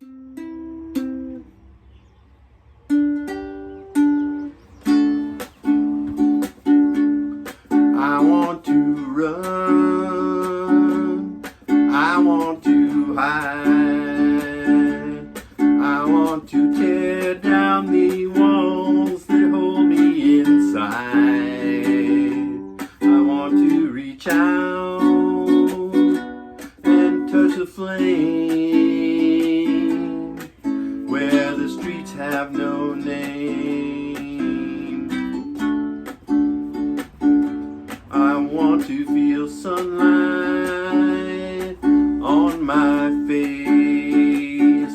I want to run, I want to hide, I want to tear down the walls that hold me inside. I want to reach out and touch the flame where the streets have no name. I want to feel sunlight on my face.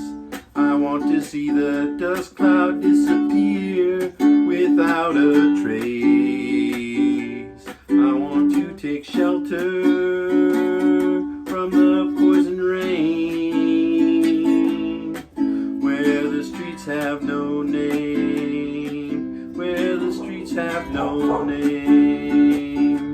I want to see the dust cloud disappear without a trace. I want to take shelter from the poison rain where the streets have no name, where the streets have no name.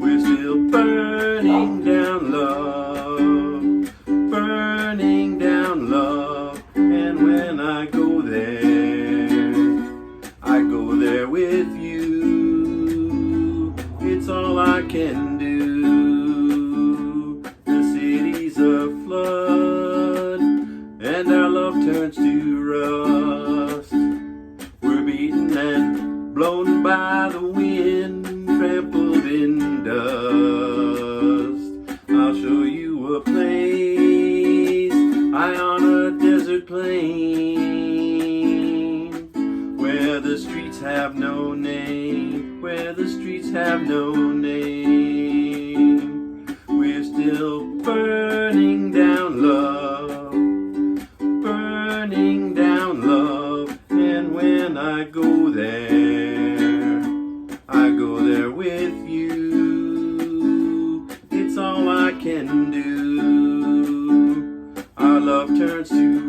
We're still burning down love, burning down love. And when I go there with you. It's all I can do. The city's aflood, and our love turns to rust. We're beaten and blown by the wind, trampled in dust. I'll show you a place high on a desert plain where the streets have no name, where the streets have no name. We're still burning down love, burning down love. And when I go there with you. It's all I can do. Our love turns to